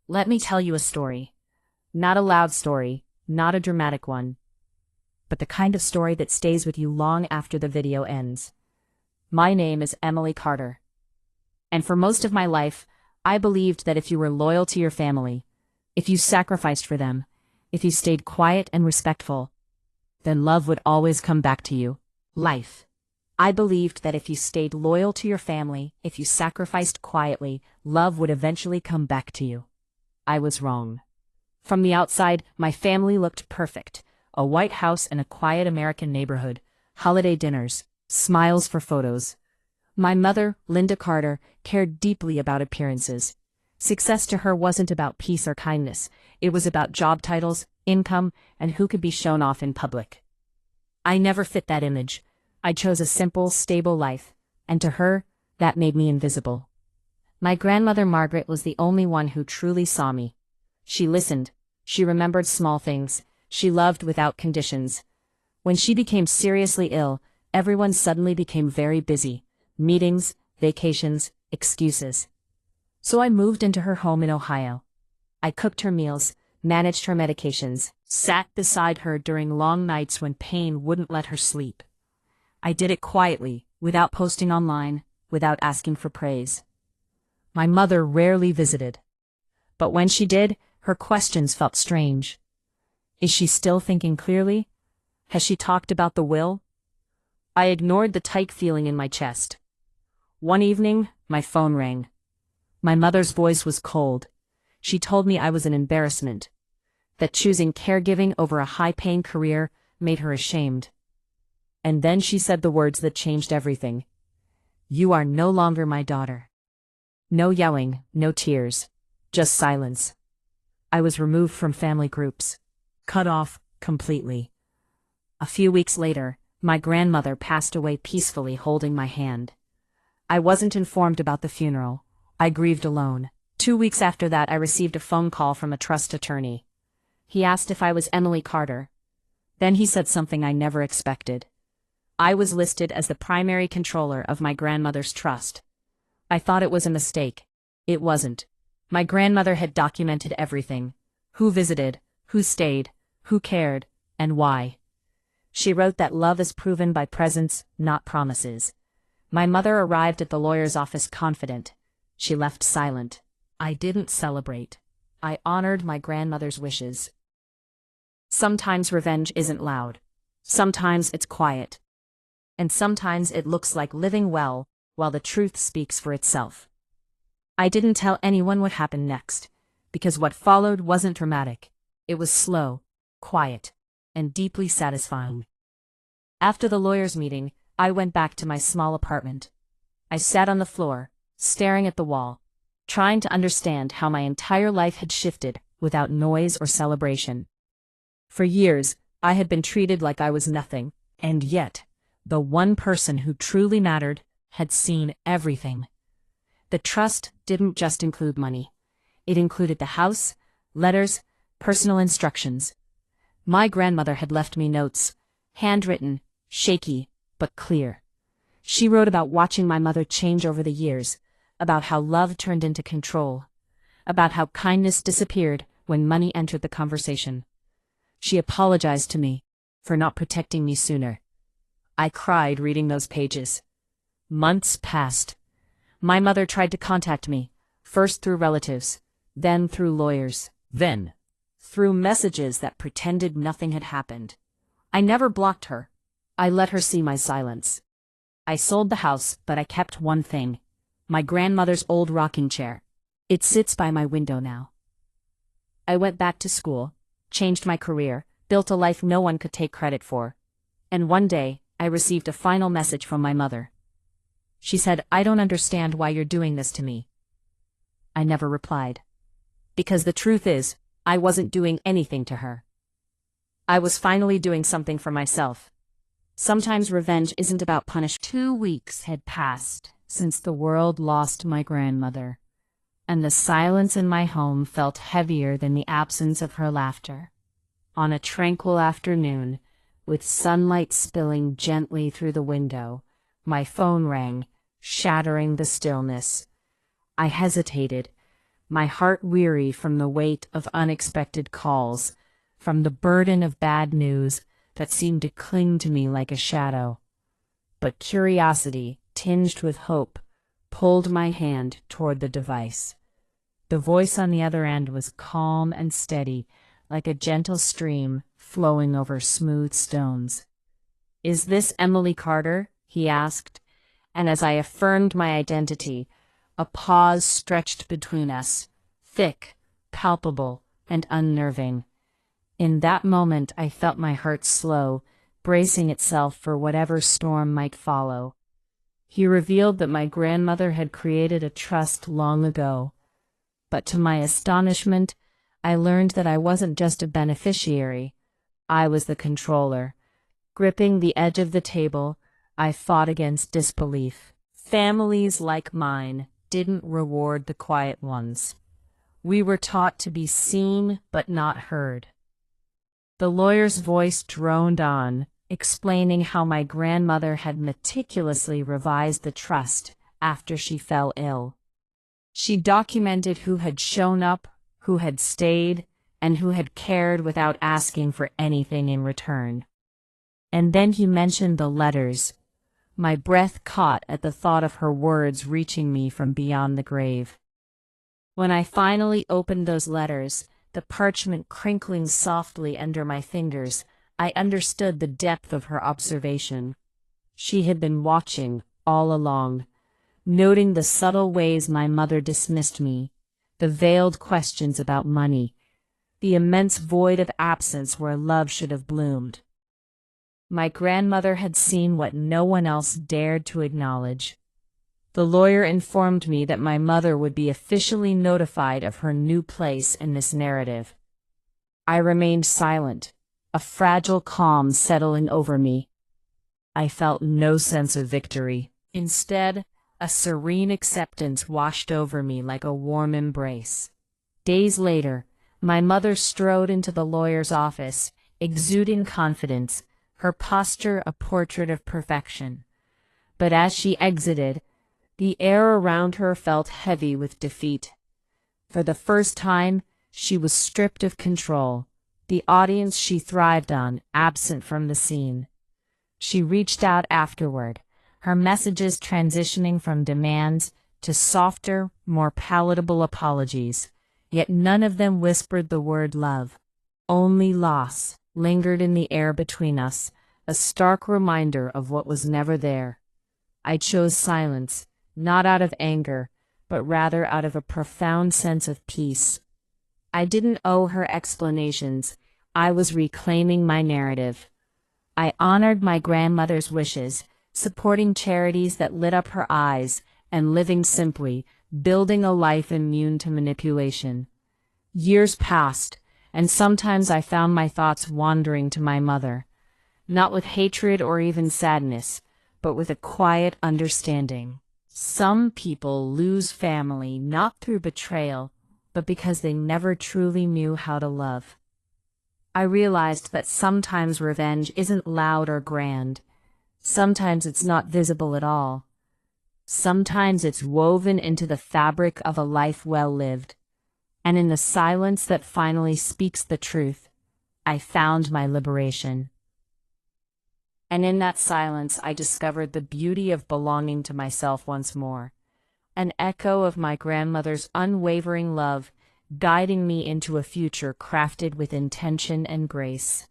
Let me tell you a story. Not a loud story, not a dramatic one, but the kind of story that stays with you long after the video ends. My name is Emily Carter. And for most of my life, I believed that if you were loyal to your family, if you sacrificed for them, if you stayed quiet and respectful, then love would always come back to you. Life. I believed that if you stayed loyal to your family, if you sacrificed quietly, love would eventually come back to you. I was wrong. From the outside, my family looked perfect. A white house in a quiet American neighborhood, holiday dinners, smiles for photos. My mother, Linda Carter, cared deeply about appearances. Success to her wasn't about peace or kindness. It was about job titles, income, and who could be shown off in public. I never fit that image. I chose a simple, stable life, and to her, that made me invisible. My grandmother Margaret was the only one who truly saw me. She listened. She remembered small things. She loved without conditions. When she became seriously ill, everyone suddenly became very busy. Meetings, vacations, excuses. So I moved into her home in Ohio. I cooked her meals, managed her medications, sat beside her during long nights when pain wouldn't let her sleep. I did it quietly, without posting online, without asking for praise. My mother rarely visited. But when she did, her questions felt strange. Is she still thinking clearly? Has she talked about the will? I ignored the tight feeling in my chest. One evening, my phone rang. My mother's voice was cold. She told me I was an embarrassment, that choosing caregiving over a high-paying career made her ashamed. And then she said the words that changed everything. You are no longer my daughter. No yelling, no tears, just silence. I was removed from family groups, cut off completely. A few weeks later, my grandmother passed away peacefully holding my hand. I wasn't informed about the funeral. I grieved alone. 2 weeks after that, I received a phone call from a trust attorney. He asked if I was Emily Carter. Then he said something I never expected. I was listed as the primary controller of my grandmother's trust. I thought it was a mistake. It wasn't. My grandmother had documented everything. Who visited, who stayed, who cared, and why. She wrote that love is proven by presence, not promises. My mother arrived at the lawyer's office confident. She left silent. I didn't celebrate. I honored my grandmother's wishes. Sometimes revenge isn't loud. Sometimes it's quiet. And sometimes it looks like living well, while the truth speaks for itself. I didn't tell anyone what happened next, because what followed wasn't dramatic. It was slow, quiet, and deeply satisfying. After the lawyer's meeting, I went back to my small apartment. I sat on the floor, staring at the wall, trying to understand how my entire life had shifted without noise or celebration. For years, I had been treated like I was nothing, and yet, the one person who truly mattered had seen everything. The trust didn't just include money. It included the house, letters, personal instructions. My grandmother had left me notes, handwritten, shaky, but clear. She wrote about watching my mother change over the years, about how love turned into control, about how kindness disappeared when money entered the conversation. She apologized to me for not protecting me sooner. I cried reading those pages. Months passed. My mother tried to contact me, first through relatives, then through lawyers, then through messages that pretended nothing had happened. I never blocked her. I let her see my silence. I sold the house, but I kept one thing. My grandmother's old rocking chair. It sits by my window now. I went back to school, changed my career, built a life no one could take credit for. And one day, I received a final message from my mother. She said, "I don't understand why you're doing this to me." I never replied. Because the truth is, I wasn't doing anything to her. I was finally doing something for myself. Sometimes revenge isn't about punishment. 2 weeks had passed since the world lost my grandmother, and the silence in my home felt heavier than the absence of her laughter. On a tranquil afternoon, with sunlight spilling gently through the window, my phone rang, shattering the stillness. I hesitated, my heart weary from the weight of unexpected calls, from the burden of bad news that seemed to cling to me like a shadow. But curiosity, tinged with hope, pulled my hand toward the device. The voice on the other end was calm and steady, like a gentle stream flowing over smooth stones. "Is this Emily Carter?" he asked, and as I affirmed my identity, a pause stretched between us, thick, palpable, and unnerving. In that moment I felt my heart slow, bracing itself for whatever storm might follow. He revealed that my grandmother had created a trust long ago. But to my astonishment, I learned that I wasn't just a beneficiary. I was the controller. Gripping the edge of the table, I fought against disbelief. Families like mine didn't reward the quiet ones. We were taught to be seen but not heard. The lawyer's voice droned on, explaining how my grandmother had meticulously revised the trust after she fell ill. She documented who had shown up, who had stayed, and who had cared without asking for anything in return. And then he mentioned the letters. My breath caught at the thought of her words reaching me from beyond the grave. When I finally opened those letters, the parchment crinkling softly under my fingers, I understood the depth of her observation. She had been watching all along, noting the subtle ways my mother dismissed me, the veiled questions about money, the immense void of absence where love should have bloomed. My grandmother had seen what no one else dared to acknowledge. The lawyer informed me that my mother would be officially notified of her new place in this narrative. I remained silent, a fragile calm settling over me. I felt no sense of victory. Instead, a serene acceptance washed over me like a warm embrace. Days later, my mother strode into the lawyer's office, exuding confidence, her posture a portrait of perfection. But as she exited, the air around her felt heavy with defeat. For the first time, she was stripped of control, the audience she thrived on absent from the scene. She reached out afterward, her messages transitioning from demands to softer, more palatable apologies, yet none of them whispered the word love. Only loss lingered in the air between us, a stark reminder of what was never there. I chose silence, not out of anger, but rather out of a profound sense of peace. I didn't owe her explanations. I was reclaiming my narrative. I honored my grandmother's wishes, supporting charities that lit up her eyes, and living simply, building a life immune to manipulation. Years passed, and sometimes I found my thoughts wandering to my mother, not with hatred or even sadness, but with a quiet understanding. Some people lose family not through betrayal, but because they never truly knew how to love. I realized that sometimes revenge isn't loud or grand. Sometimes it's not visible at all. Sometimes it's woven into the fabric of a life well lived. And in the silence that finally speaks the truth, I found my liberation. And in that silence, I discovered the beauty of belonging to myself once more, an echo of my grandmother's unwavering love, guiding me into a future crafted with intention and grace.